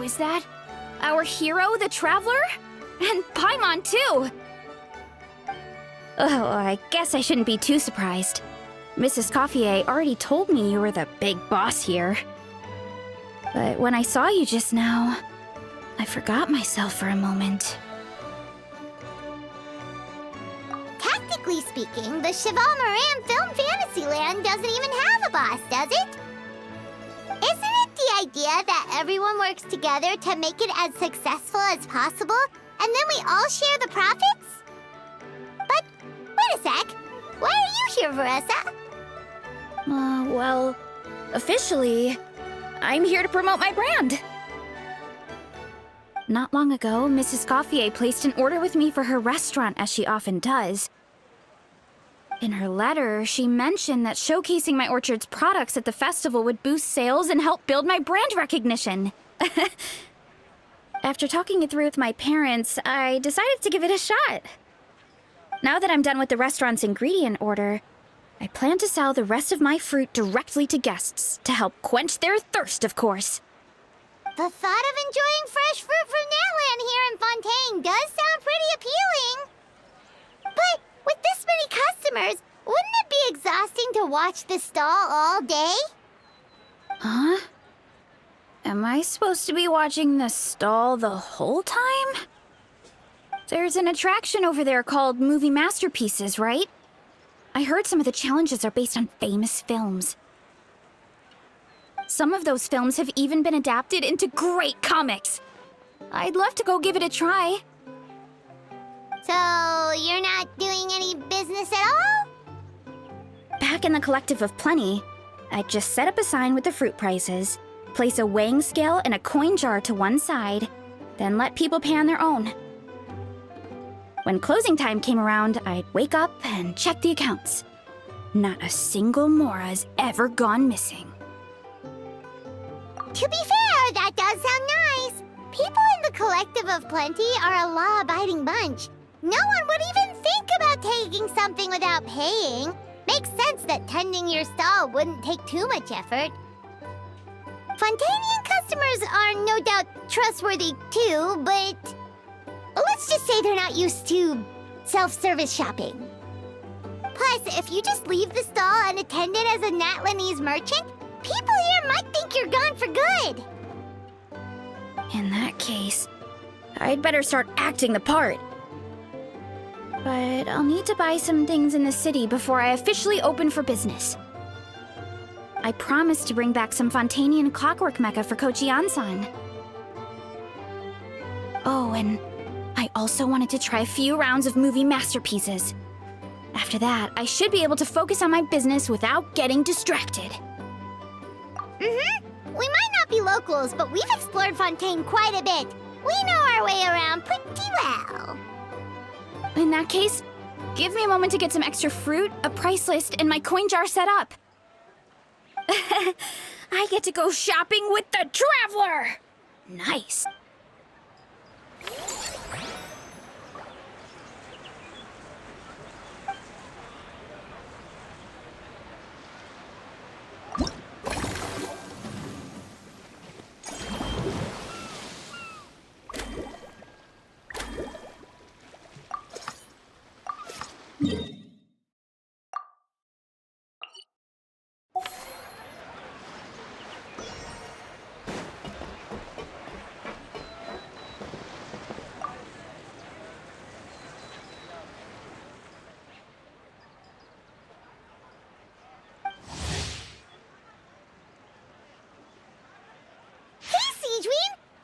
is that our hero, the Traveler? And Paimon, too! Oh, I guess I shouldn't be too surprised. Mrs. Coiffier already told me you were the big boss here. But when I saw you just now, I forgot myself for a moment. Technically speaking, the Cheval Moran Film Fantasyland doesn't even have a boss, does it? Isn't it the idea that everyone works together to make it as successful as possible, and then we all share the profits? But, wait a sec. Why are you here, Veressa? Well, officially, I'm here to promote my brand. Not long ago, Mrs. Coiffier placed an order with me for her restaurant, as she often does. In her letter, she mentioned that showcasing my orchard's products at the festival would boost sales and help build my brand recognition. After talking it through with my parents, I decided to give it a shot. Now that I'm done with the restaurant's ingredient order, I plan to sell the rest of my fruit directly to guests to help quench their thirst, of course. The thought of enjoying fresh fruit from Natland here in Fontaine does sound pretty appealing. But with this many customers, wouldn't it be exhausting to watch the stall all day? Huh? Am I supposed to be watching the stall the whole time? There's an attraction over there called Movie Masterpieces, right? I heard some of the challenges are based on famous films. Some of those films have even been adapted into great comics. I'd love to go give it a try. So, you're not doing any business at all? Back in the Collective of Plenty, I'd just set up a sign with the fruit prices, place a weighing scale and a coin jar to one side, then let people pay on their own. When closing time came around, I'd wake up and check the accounts. Not a single mora's ever gone missing. To be fair, that does sound nice. People in the Collective of Plenty are a law-abiding bunch. No one would even think about taking something without paying. Makes sense that tending your stall wouldn't take too much effort. Fontainian customers are no doubt trustworthy too, but let's just say they're not used to self-service shopping. Plus, if you just leave the stall unattended as a Natlanese merchant, people here might think you're gone for good. In that case, I'd better start acting the part. But I'll need to buy some things in the city before I officially open for business. I promised to bring back some Fontainian clockwork mecha for Kochi-san. Oh, and I also wanted to try a few rounds of movie masterpieces. After that, I should be able to focus on my business without getting distracted. We might not be locals, but we've explored Fontaine quite a bit. We know our way around pretty well. In that case, give me a moment to get some extra fruit, a price list, and my coin jar set up. I get to go shopping with the Traveler! Nice.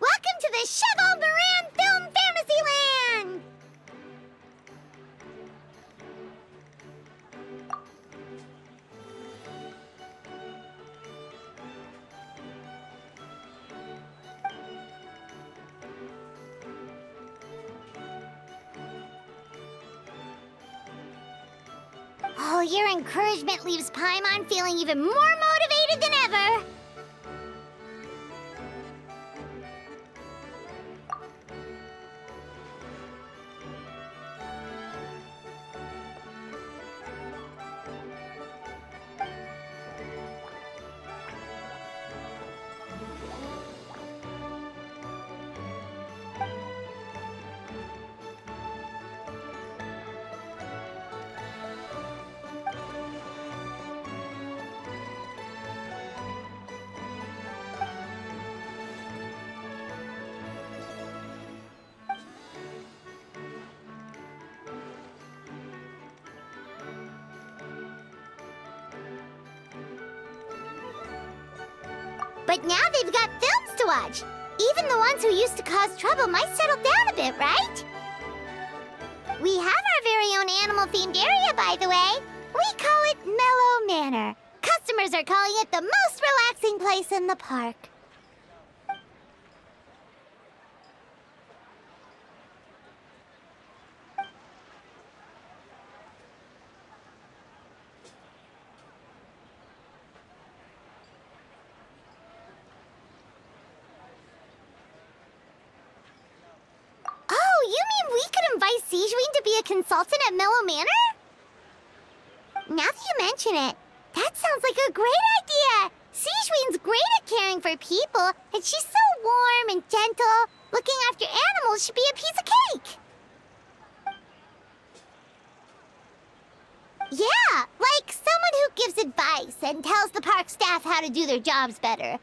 Welcome to the Cheval Moran Film Fantasyland! Oh, your encouragement leaves Paimon feeling even more motivated than ever. But now they've got films to watch. Even the ones who used to cause trouble might settle down a bit, right? We have our very own animal-themed area, by the way. We call it Mellow Manor. Customers are calling it the most relaxing place in the park. Oh, you mean we could invite Sijuin to be a consultant at Mellow Manor? Now that you mention it, that sounds like a great idea! Sijuin's great at caring for people, and she's so warm and gentle. Looking after animals should be a piece of cake! Yeah, like someone who gives advice and tells the park staff how to do their jobs better.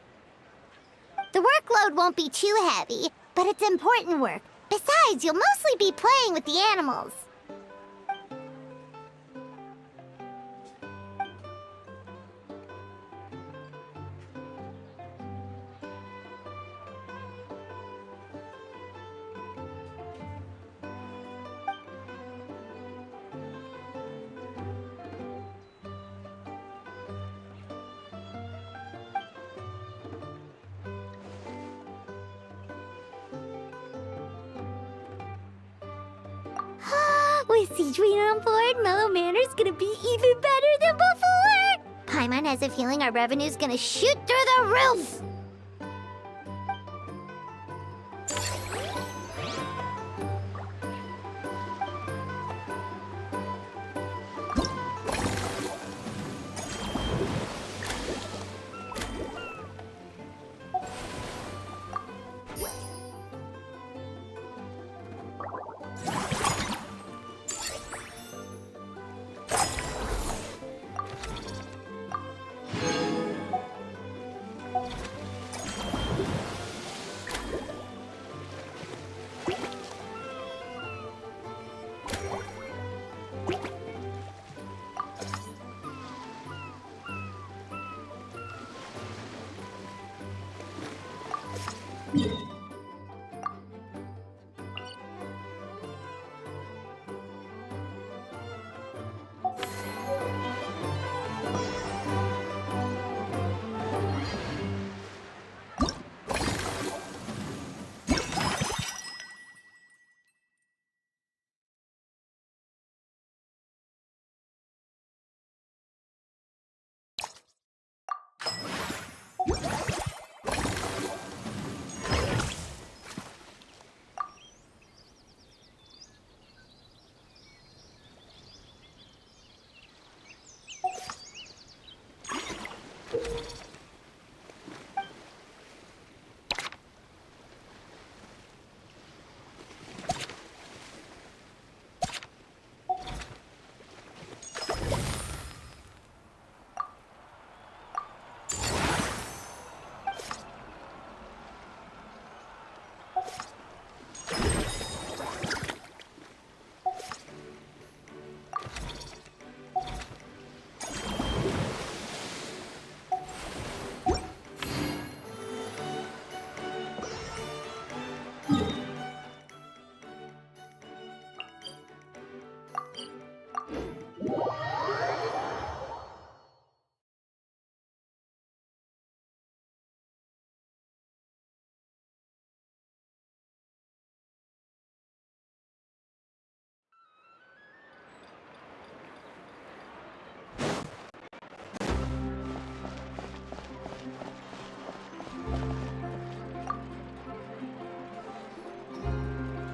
The workload won't be too heavy, but it's important work. Besides, you'll mostly be playing with the animals. With Sijuin on board, Mellow Manor's gonna be even better than before! Paimon has a feeling our revenue's gonna shoot through the roof!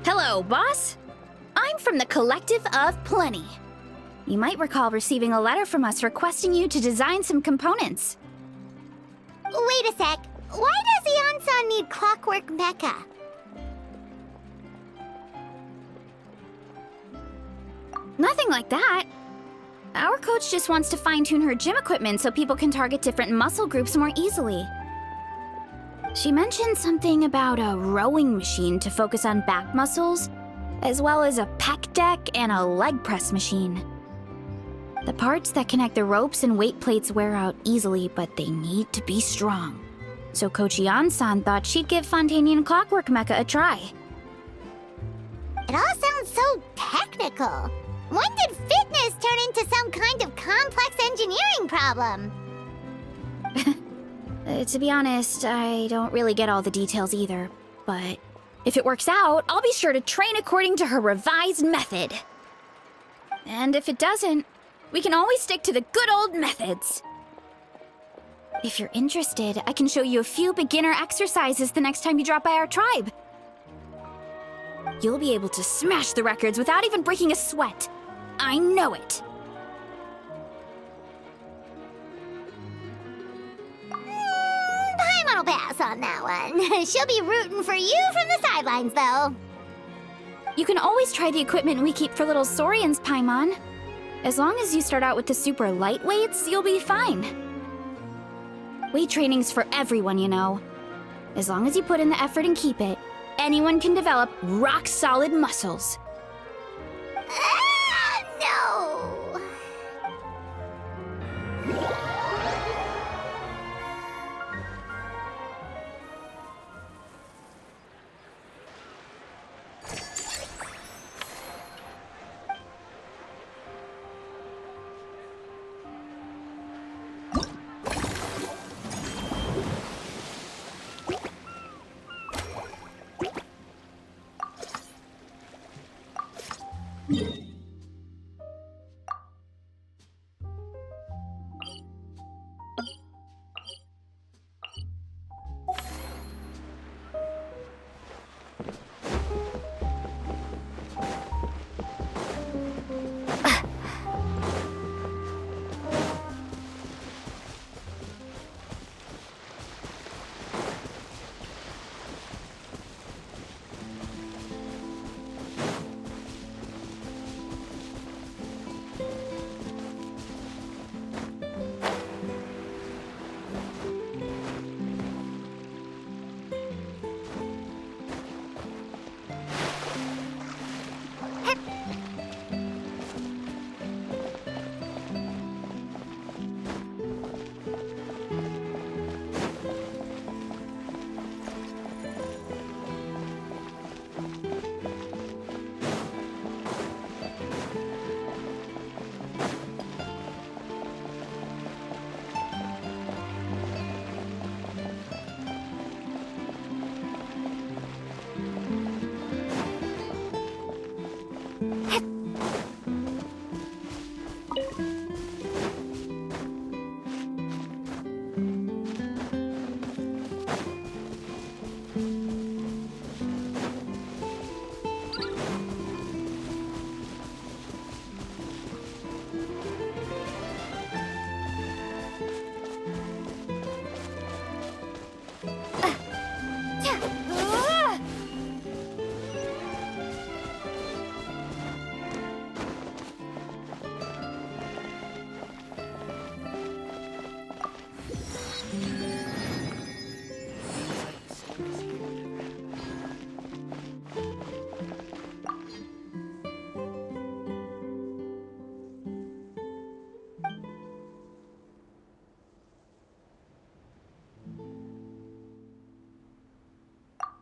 Hello, boss. I'm from the Collective of Plenty. You might recall receiving a letter from us requesting you to design some components. Wait a sec. Why does Eon-san need Clockwork Mecha? Nothing like that. Our coach just wants to fine-tune her gym equipment so people can target different muscle groups more easily. She mentioned something about a rowing machine to focus on back muscles, as well as a pec deck and a leg press machine. The parts that connect the ropes and weight plates wear out easily, but they need to be strong. So Coach Yan-san thought she'd give Fontanian Clockwork Mecha a try. It all sounds so technical. When did fitness turn into some kind of complex engineering problem? To be honest, I don't really get all the details either. But if it works out, I'll be sure to train according to her revised method. And if it doesn't, we can always stick to the good old methods. If you're interested, I can show you a few beginner exercises the next time you drop by our tribe. You'll be able to smash the records without even breaking a sweat. I know it. Paimon will pass on that one. She'll be rooting for you from the sidelines, though. You can always try the equipment we keep for little Saurians, Paimon. As long as you start out with the super lightweights, you'll be fine. Weight training's for everyone, you know. As long as you put in the effort and keep it, anyone can develop rock-solid muscles. No!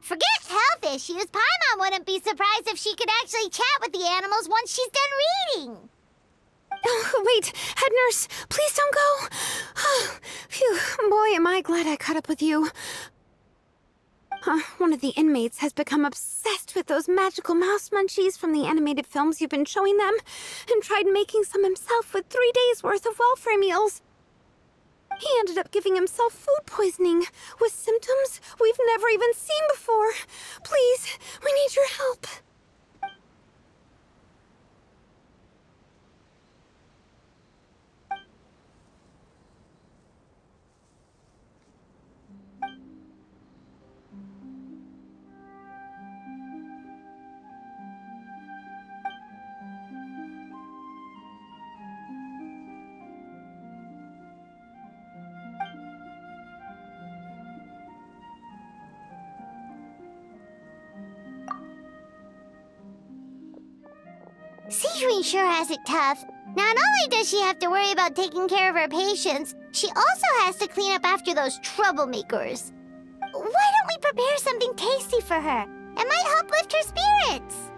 Forget health issues. Paimon wouldn't be surprised if she could actually chat with the animals once she's done reading. Oh, wait, head nurse, please don't go. Phew, boy, am I glad I caught up with you. One of the inmates has become obsessed with those magical mouse munchies from the animated films you've been showing them, and tried making some himself with 3 days' worth of welfare meals. He ended up giving himself food poisoning, with symptoms we've never even seen before. Please, we need your help. Sijui sure has it tough. Not only does she have to worry about taking care of her patients, she also has to clean up after those troublemakers. Why don't we prepare something tasty for her? It might help lift her spirits.